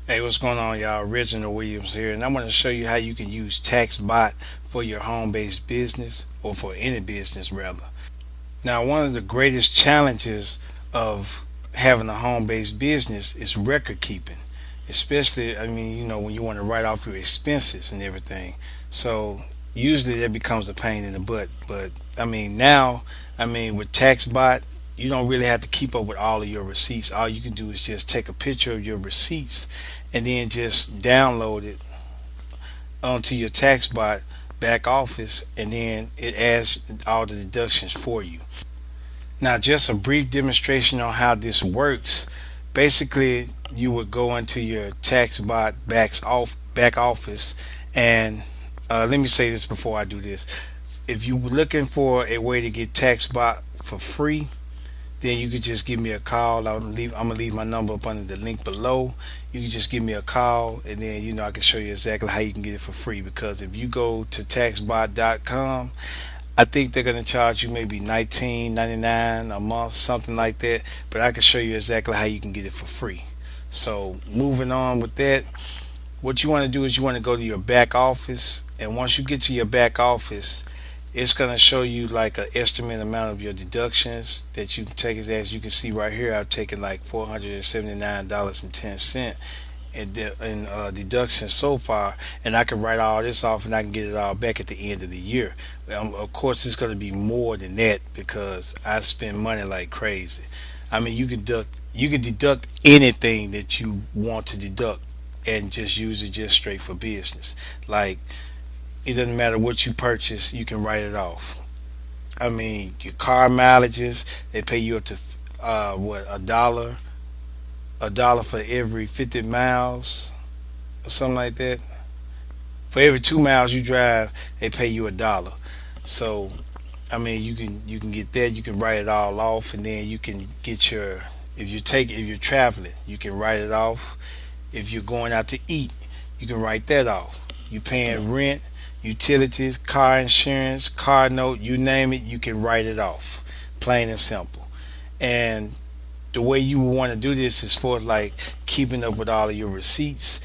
Hey, what's going on, y'all? Reginald Williams here, and I'm going to show you how you can use TaxBot for your home-based business, or for any business rather. Now, one of the greatest challenges of having a home-based business is record keeping, especially, when you want to write off your expenses and everything. So usually that becomes a pain in the butt. But now, with TaxBot, you don't really have to keep up with all of your receipts. All you can do is just take a picture of your receipts and then just download it onto your TaxBot back office, and then it adds all the deductions for you. Now, just a brief demonstration on how this works. Basically, you would go into your TaxBot back office, and let me say this before I do this. If you're looking for a way to get TaxBot for free, then you could just give me a call. I'm gonna leave my number up under the link below. You can just give me a call, and then I can show you exactly how you can get it for free. Because if you go to taxbot.com, I think they're gonna charge you maybe $19.99 a month, something like that. But I can show you exactly how you can get it for free. So moving on with that, what you want to do is you want to go to your back office, and once you get to your back office, it's going to show you like an estimate amount of your deductions that you can take. As you can see right here, I've taken like $479.10 in deductions so far, and I can write all this off and I can get it all back at the end of the year. Of course, it's going to be more than that because I spend money like crazy. You can deduct anything that you want to deduct and just use it just straight for business. Like, it doesn't matter what you purchase, you can write it off. Your car mileages, they pay you up to what, a dollar for every 50 miles or something like that. For every 2 miles you drive, they pay you a dollar. So you can get that. You can write it all off, and then you can get your, if you're traveling, you can write it off. If you're going out to eat, you can write that off. You paying rent, utilities, car insurance, car note, you name it, you can write it off. Plain and simple. And the way you want to do this is for like keeping up with all of your receipts.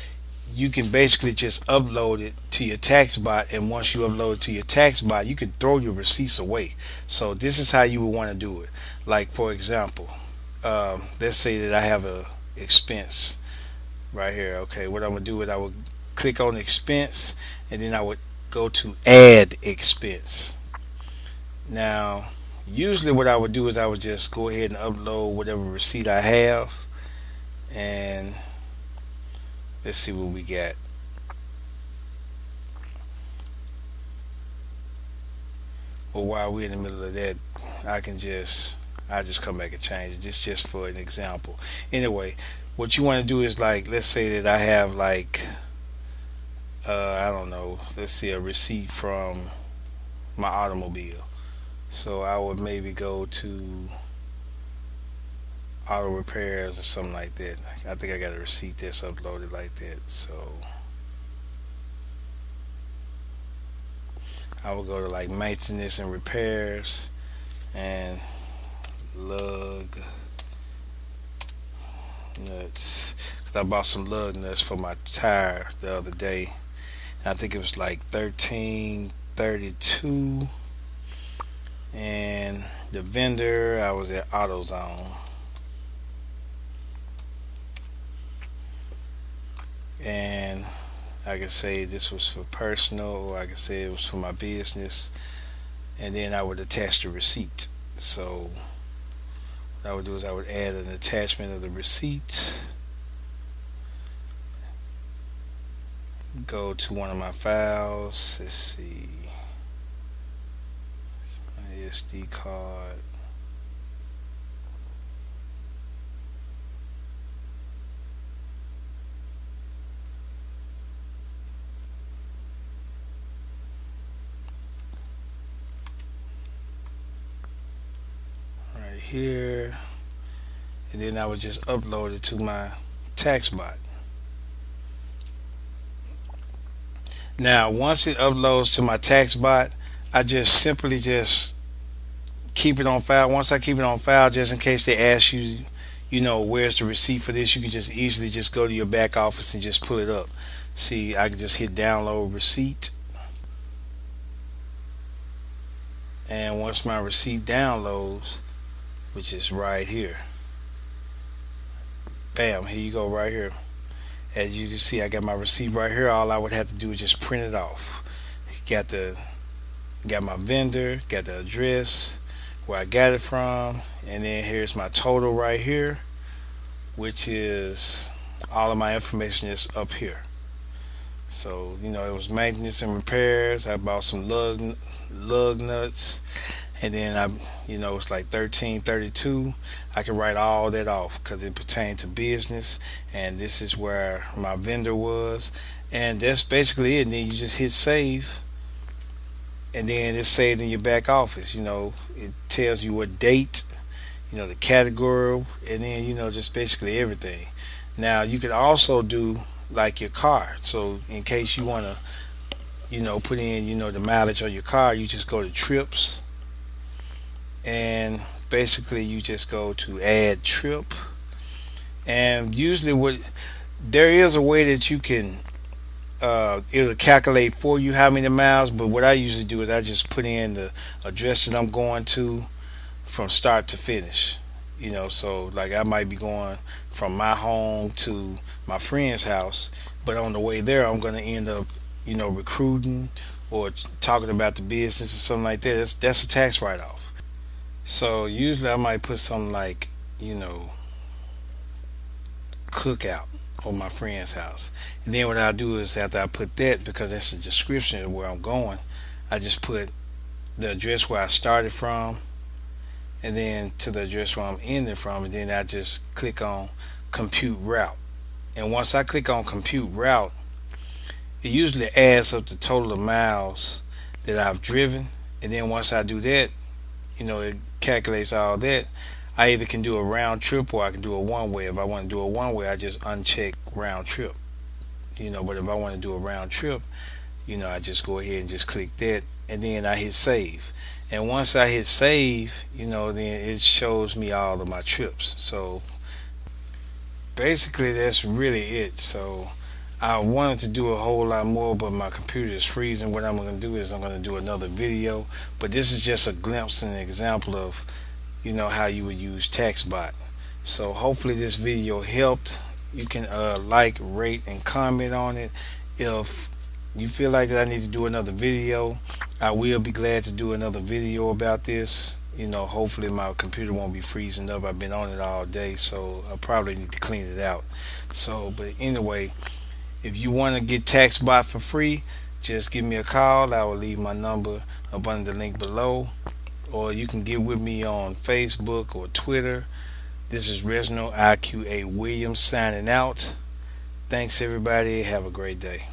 You can basically just upload it to your TaxBot, and once you upload it to your TaxBot, you can throw your receipts away. So this is how you would want to do it. Like, for example, let's say that I have a expense right here. Okay, what I'm gonna do is I would click on expense, and then I would go to add expense. Now, usually what I would do is I would just go ahead and upload whatever receipt I have, and let's see what we got. Well, while we're in the middle of that, I just come back and change it. This just for an example. Anyway, what you want to do is, like, let's say that I have like I don't know, let's see, a receipt from my automobile. So I would maybe go to auto repairs or something like that. I think I got a receipt that's uploaded like that. So I would go to like maintenance and repairs and lug nuts, because I bought some lug nuts for my tire the other day. I think it was like 13.32, and the vendor, I was at AutoZone, and I could say this was for personal, or I could say it was for my business, and then I would attach the receipt. So what I would do is I would add an attachment of the receipt, go to one of my files, let's see, my SD card, right here, and then I would just upload it to my TaxBot. Now, once it uploads to my TaxBot, I just simply just keep it on file. Once I keep it on file, just in case they ask you, where's the receipt for this, you can just easily just go to your back office and just pull it up. See, I can just hit download receipt, and once my receipt downloads, which is right here, bam, here you go, right here. As you can see, I got my receipt right here. All I would have to do is just print it off. Got my vendor, got the address, where I got it from, and then here's my total right here, which is all of my information is up here. So it was maintenance and repairs. I bought some lug nuts, and then it's like 1332. I can write all that off because it pertained to business, and this is where my vendor was, and that's basically it. And then you just hit save, and then it's saved in your back office. It tells you what date, the category, and then just basically everything. Now you can also do like your car. So in case you want to put in the mileage on your car, you just go to trips, and basically you just go to add trip, and usually there is a way that you can it'll calculate for you how many miles, but what I usually do is I just put in the address that I'm going to from start to finish. So like I might be going from my home to my friend's house, but on the way there I'm going to end up recruiting or talking about the business or something like that. That's a tax write-off. So usually I might put something like cookout on my friend's house, and then what I'll do is after I put that, because that's the description of where I'm going, I just put the address where I started from, and then to the address where I'm ending from, and then I just click on compute route. And once I click on compute route, it usually adds up the total of miles that I've driven, and then once I do that, it calculates all that. I either can do a round trip or I can do a one way. If I want to do a one way, I just uncheck round trip. But if I want to do a round trip, I just go ahead and just click that, and then I hit save. And once I hit save, then it shows me all of my trips. So basically that's really it. So I wanted to do a whole lot more, but my computer is freezing. What I'm going to do is I'm going to do another video, but this is just a glimpse and an example of how you would use TaxBot. So hopefully this video helped. You can like, rate, and comment on it. If you feel like that I need to do another video, I will be glad to do another video about this. Hopefully my computer won't be freezing up. I've been on it all day, so I probably need to clean it out. But anyway, if you want to get TaxBot for free, just give me a call. I will leave my number up under the link below, or you can get with me on Facebook or Twitter. This is Reginald IQA Williams signing out. Thanks everybody. Have a great day.